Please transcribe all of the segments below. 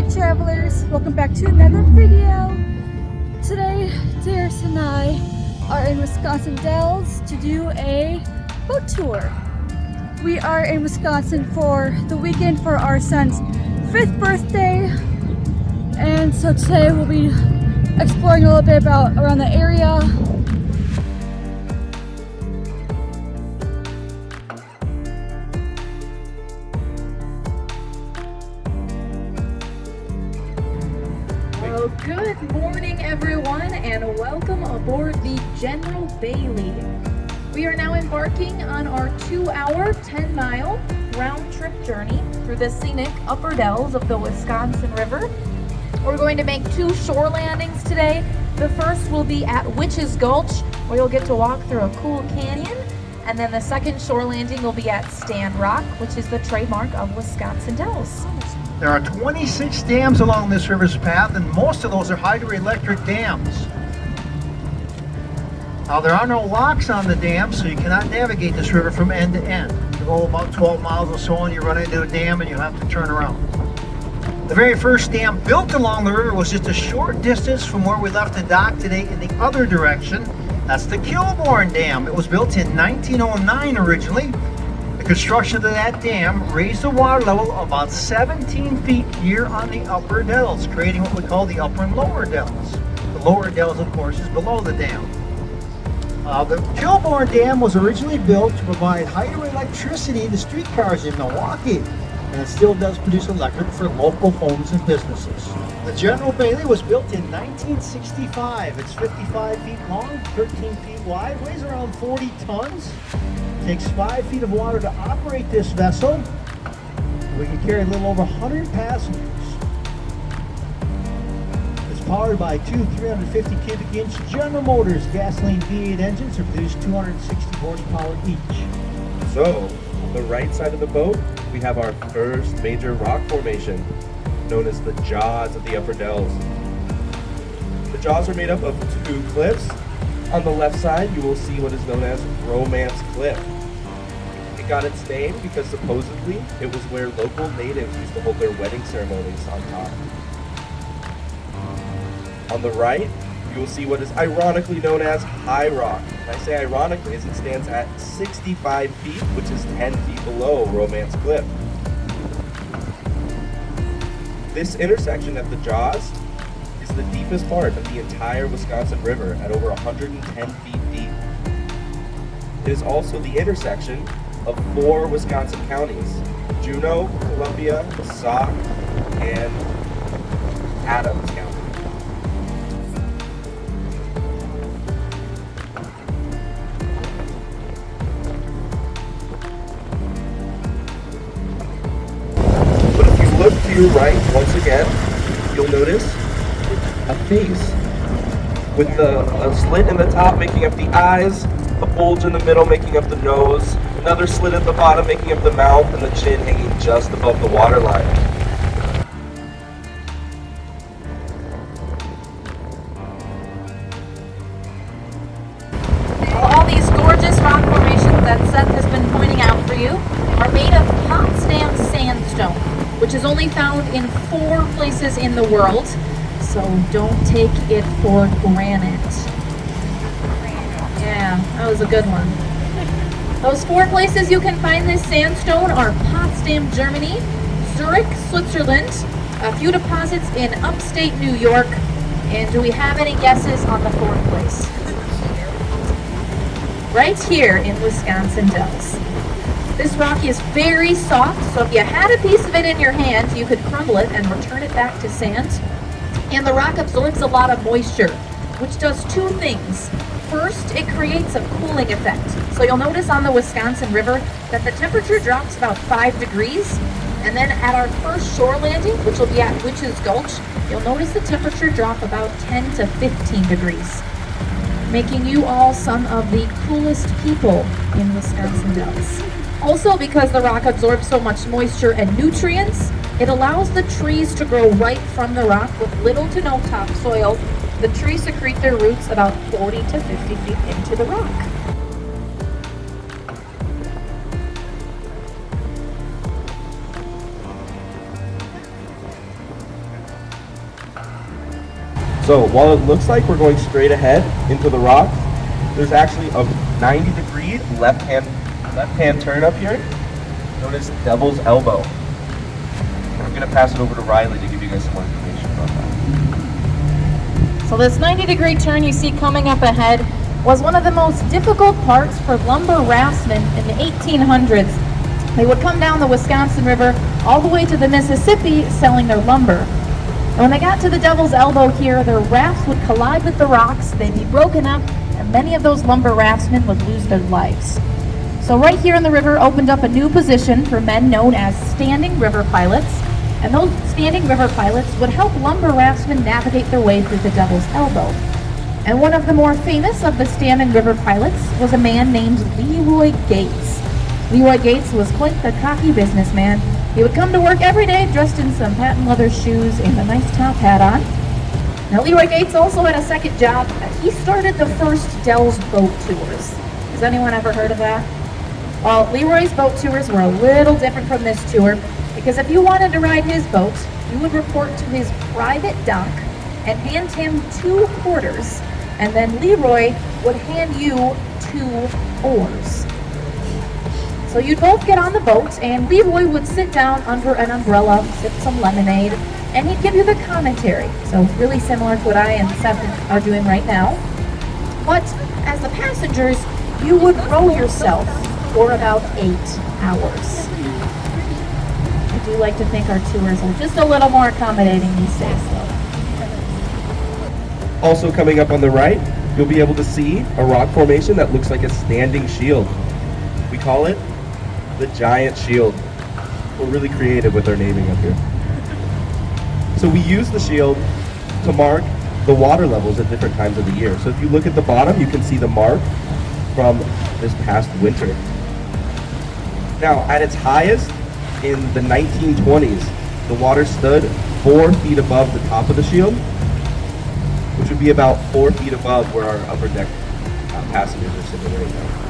Alright travelers, welcome back to another video. Today, Darius and I are in Wisconsin Dells to do a boat tour. We are in Wisconsin for the weekend for our son's 5th birthday. And so today we'll be exploring a little bit around the area. Good morning everyone and welcome aboard the General Bailey. We are now embarking on our 2-hour, 10-mile round-trip journey through the scenic upper dells of the Wisconsin River. We're going to make 2 shore landings today. The first will be at Witch's Gulch, where you'll get to walk through a cool canyon. And then the second shore landing will be at Stand Rock, which is the trademark of Wisconsin Dells. There are 26 dams along this river's path, and most of those are hydroelectric dams. Now, there are no locks on the dams, so you cannot navigate this river from end to end. You go about 12 miles or so and you run into a dam and you have to turn around. The very first dam built along the river was just a short distance from where we left the dock today in the other direction. That's the Culver Dam. It was built in 1909 originally. The construction of that dam raised the water level about 17 feet here on the upper dells, creating what we call the upper and lower dells. The lower dells, of course, is below the dam. The Culver Dam was originally built to provide hydroelectricity to streetcars in Milwaukee, and it still does produce electric for local homes and businesses. The General Bailey was built in 1965. It's 55 feet long, 13 feet wide, weighs around 40 tons. Takes 5 feet of water to operate this vessel. We can carry a little over 100 passengers. It's powered by 2 350 cubic inch General Motors gasoline V8 engines that produce 260 horsepower each. So, on the right side of the boat, we have our first major rock formation, known as the jaws of the upper dells. The jaws are made up of 2 cliffs. On the left side, you will see what is known as Romance Cliff. It got its name because supposedly it was where local natives used to hold their wedding ceremonies on top. On the right, you will see what is ironically known as High Rock. And I say ironically as it stands at 65 feet, which is 10 feet below Romance Cliff. This intersection at the jaws is the deepest part of the entire Wisconsin River at over 110 feet deep. It is also the intersection of 4 Wisconsin counties: Juneau, Columbia, Sauk, and Adams County. But if you look to your right once again, you'll notice a face with a slit in the top making up the eyes, a bulge in the middle making up the nose, another slit at the bottom making up the mouth, and the chin hanging just above the waterline. Well, all these gorgeous rock formations that Seth has been pointing out for you are made of Potsdam sandstone, which is only found in 4 places in the world, so don't take it for granted. Yeah, that was a good one. Those 4 places you can find this sandstone are Potsdam, Germany, Zurich, Switzerland, a few deposits in upstate New York, and do we have any guesses on the 4th place? Right here in Wisconsin Dells. This rock is very soft, so if you had a piece of it in your hand, you could crumble it and return it back to sand. And the rock absorbs a lot of moisture, which does 2 things. First, it creates a cooling effect. So you'll notice on the Wisconsin River that the temperature drops about 5 degrees. And then at our first shore landing, which will be at Witch's Gulch, you'll notice the temperature drop about 10 to 15 degrees, making you all some of the coolest people in Wisconsin Dells. Also, because the rock absorbs so much moisture and nutrients, it allows the trees to grow right from the rock with little to no topsoil. The trees secrete their roots about 40 to 50 feet into the rock. So while it looks like we're going straight ahead into the rocks, there's actually a 90-degree left-hand turn up here, known as Devil's Elbow. I'm gonna pass it over to Riley to give you guys some more information about that. So this 90-degree turn you see coming up ahead was one of the most difficult parts for lumber raftsmen in the 1800s. They would come down the Wisconsin River all the way to the Mississippi selling their lumber. And when they got to the Devil's Elbow here, their rafts would collide with the rocks, they'd be broken up, and many of those lumber raftsmen would lose their lives. So right here in the river opened up a new position for men known as standing river pilots. And those standing river pilots would help lumber raftsmen navigate their way through the Devil's Elbow. And one of the more famous of the standing river pilots was a man named Leroy Gates. Leroy Gates was quite the cocky businessman. He would come to work every day dressed in some patent leather shoes and a nice top hat on. Now Leroy Gates also had a second job. He started the first Dells boat tours. Has anyone ever heard of that? Well, Leroy's boat tours were a little different from this tour, because if you wanted to ride his boat, you would report to his private dock and hand him 2 quarters, and then Leroy would hand you 2 oars. So you'd both get on the boat, and Leroy would sit down under an umbrella, sip some lemonade, and he'd give you the commentary. So really similar to what I and Seth are doing right now. But as the passengers, you would row yourself for about 8 hours. I do like to think our tours are just a little more accommodating these days, though. Also coming up on the right, you'll be able to see a rock formation that looks like a standing shield. We call it the Giant Shield. We're really creative with our naming up here. So we use the shield to mark the water levels at different times of the year. So if you look at the bottom, you can see the mark from this past winter. Now, at its highest in the 1920s, the water stood 4 feet above the top of the shield, which would be about 4 feet above where our upper deck passengers are sitting right now.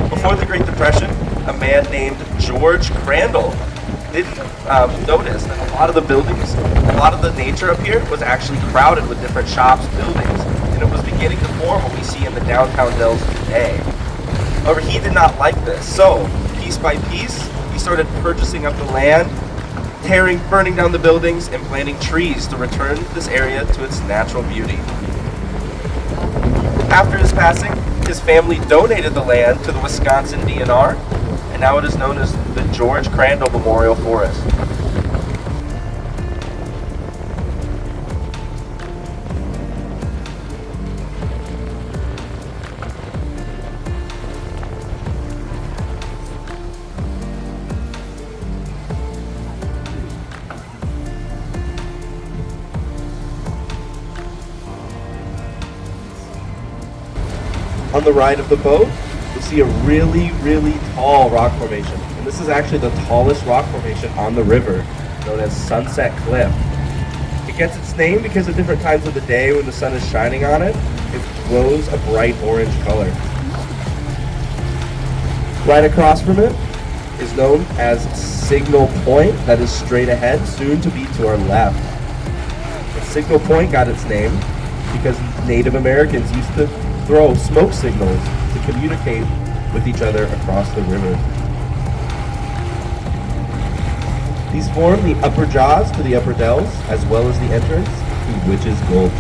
Before the Great Depression, a man named George Crandall didn't notice that a lot of the buildings, a lot of the nature up here was actually crowded with different shops, buildings, and it was beginning to form what we see in the downtown Dells today. However, he did not like this, so piece by piece, he started purchasing up the land, burning down the buildings, and planting trees to return this area to its natural beauty. After his passing, his family donated the land to the Wisconsin DNR, and now it is known as the George Crandall Memorial Forest. On the right of the boat, you'll see a really, really tall rock formation. And this is actually the tallest rock formation on the river, known as Sunset Cliff. It gets its name because at different times of the day when the sun is shining on it, it glows a bright orange color. Right across from it is known as Signal Point, that is straight ahead, soon to be to our left. And Signal Point got its name because Native Americans used to throw smoke signals to communicate with each other across the river. These form the upper jaws to the upper dells, as well as the entrance to Witch's Gulch.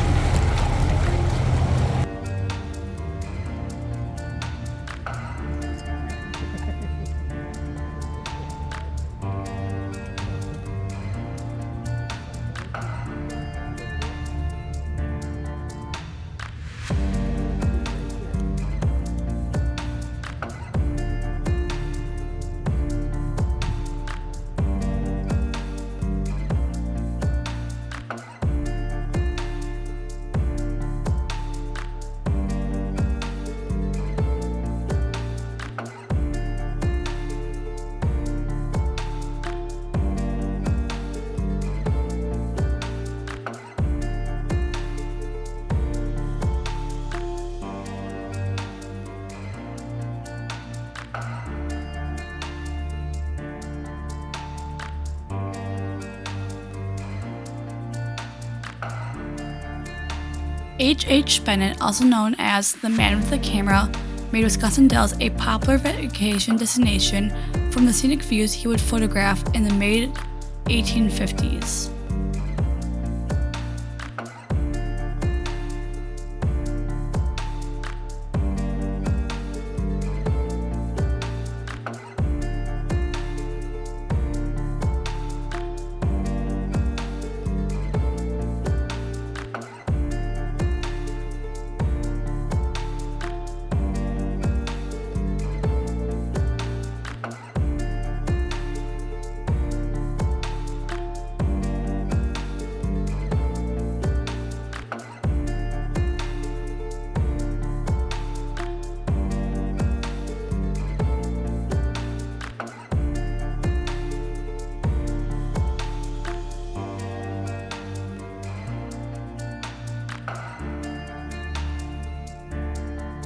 H. Bennett, also known as the Man with the Camera, made Wisconsin Dells a popular vacation destination from the scenic views he would photograph in the mid-1850s.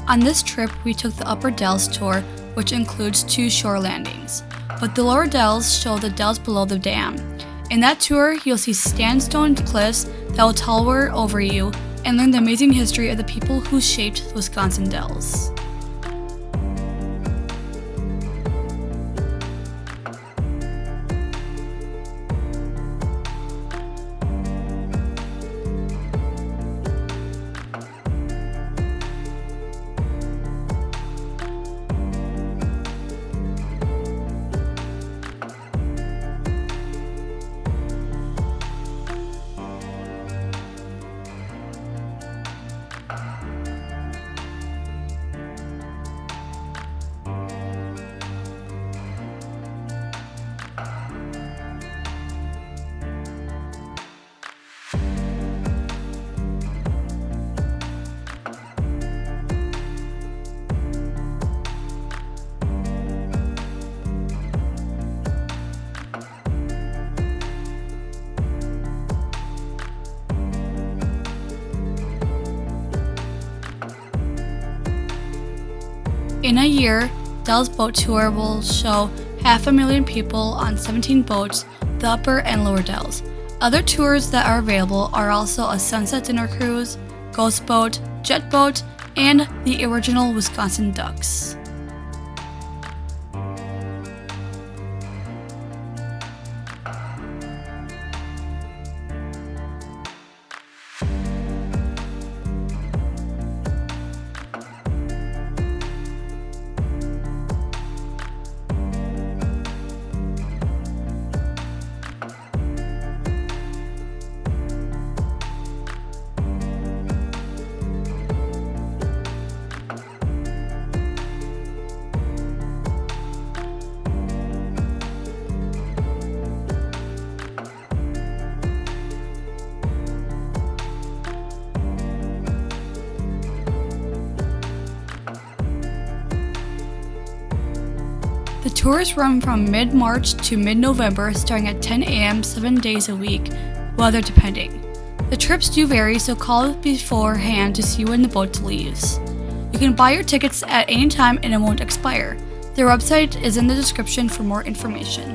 On this trip, we took the Upper Dells tour, which includes 2 shore landings, but the Lower Dells show the dells below the dam. In that tour, you'll see sandstone cliffs that will tower over you and learn the amazing history of the people who shaped the Wisconsin Dells. In a year, Dells Boat Tour will show 500,000 people on 17 boats, the Upper and Lower Dells. Other tours that are available are also a sunset dinner cruise, ghost boat, jet boat, and the original Wisconsin Ducks. The tours run from mid-March to mid-November, starting at 10 a.m. 7 days a week, weather depending. The trips do vary, so call beforehand to see when the boat leaves. You can buy your tickets at any time and it won't expire. Their website is in the description for more information.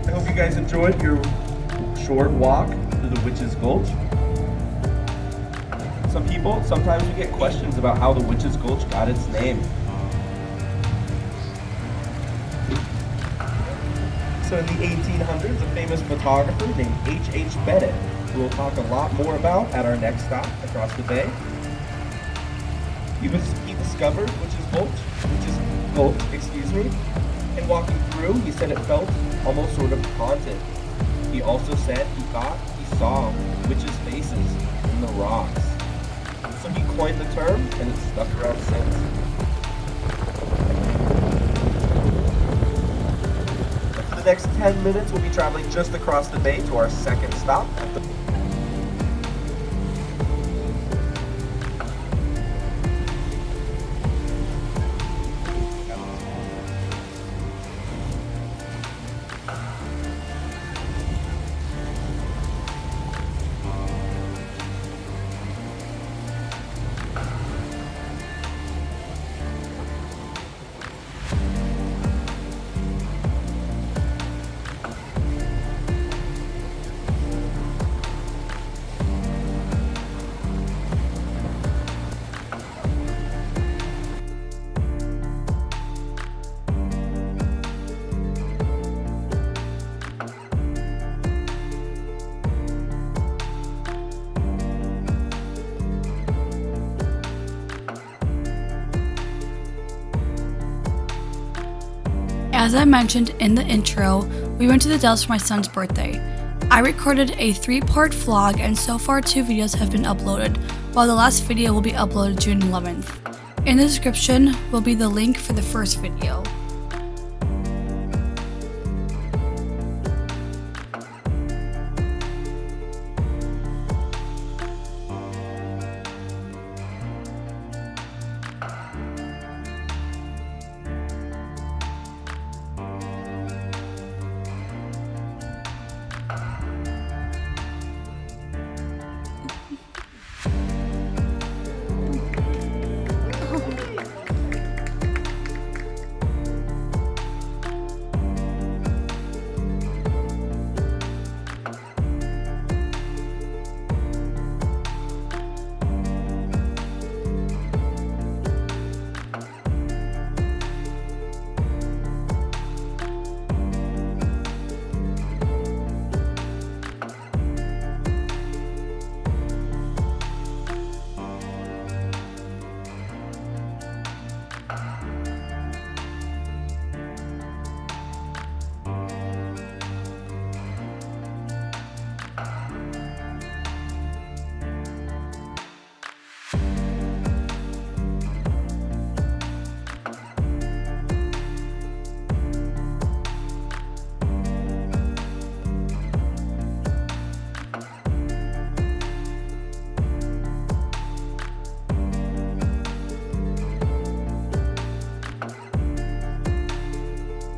I hope you guys enjoyed your short walk to the Witch's Gulch. Sometimes we get questions about how the Witch's Gulch got its name. So in the 1800s, a famous photographer named H. Bennett, who we'll talk a lot more about at our next stop across the bay. He discovered Witch's Gulch, and walking through, he said it felt almost sort of haunted. He also said he thought he saw witches' faces in the rocks. So he coined the term, and it's stuck around since. For the next 10 minutes, we'll be traveling just across the bay to our second stop at the As I mentioned in the intro, we went to the Dells for my son's birthday. I recorded a 3-part vlog and so far 2 videos have been uploaded, while the last video will be uploaded June 11th. In the description will be the link for the first video.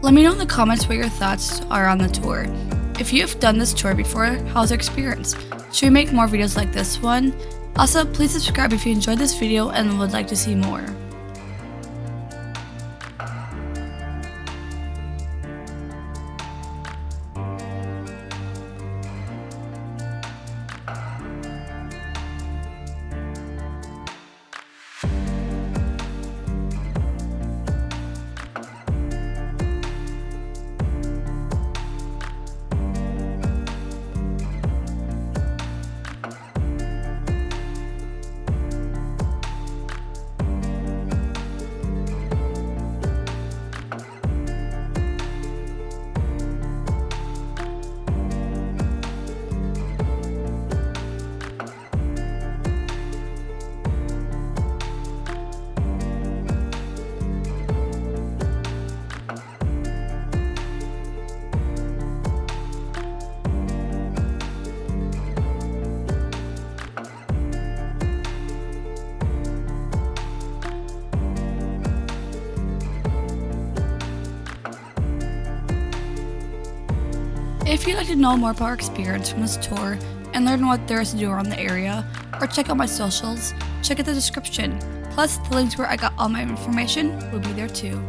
Let me know in the comments what your thoughts are on the tour. If you have done this tour before, how's your experience? Should we make more videos like this one? Also, please subscribe if you enjoyed this video and would like to see more. If you'd like to know more about our experience from this tour and learn what there is to do around the area, or check out my socials, check out the description. Plus, the links where I got all my information will be there too.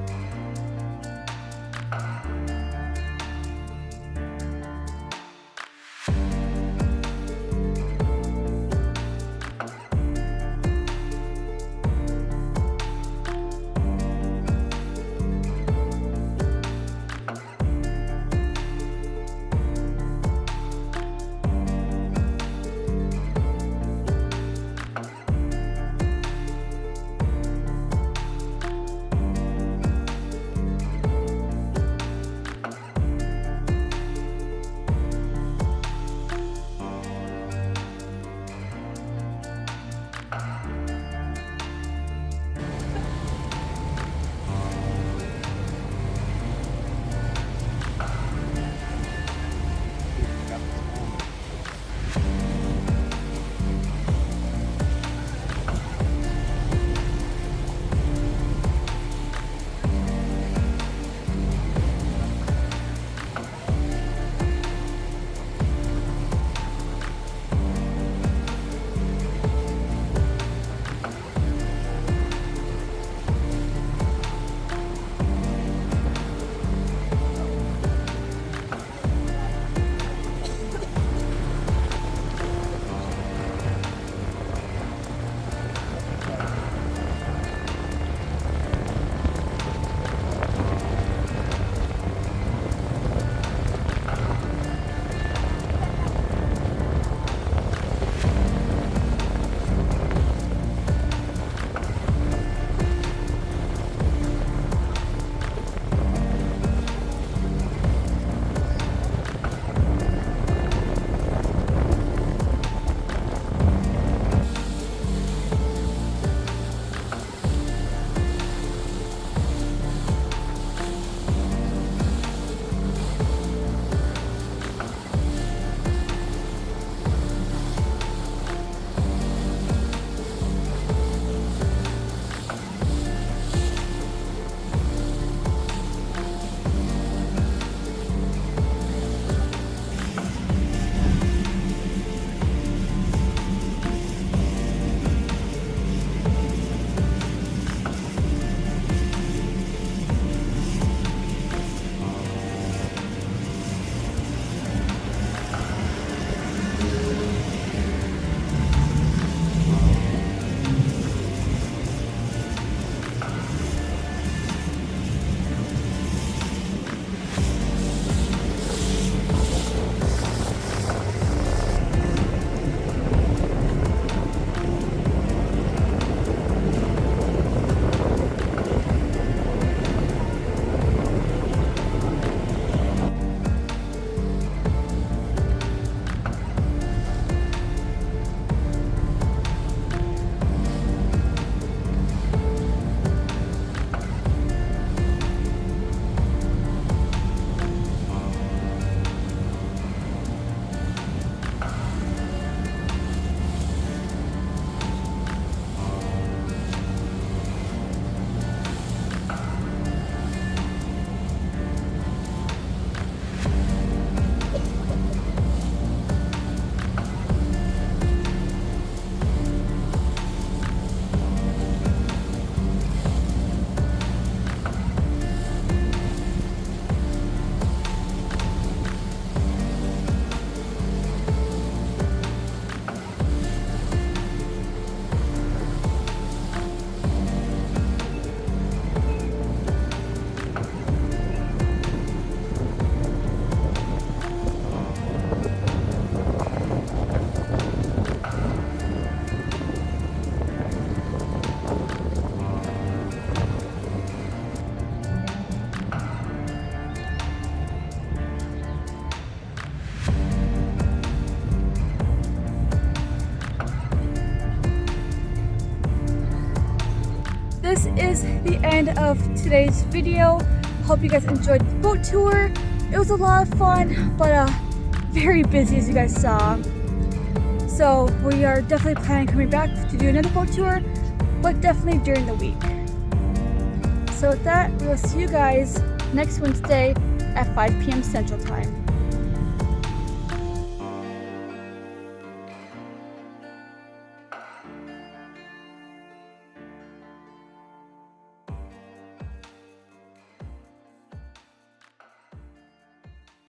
the end of today's video. Hope you guys enjoyed the boat tour. It was a lot of fun, but very busy as you guys saw. So we are definitely planning coming back to do another boat tour, but definitely during the week. So with that, we will see you guys next Wednesday at 5 p.m. Central Time.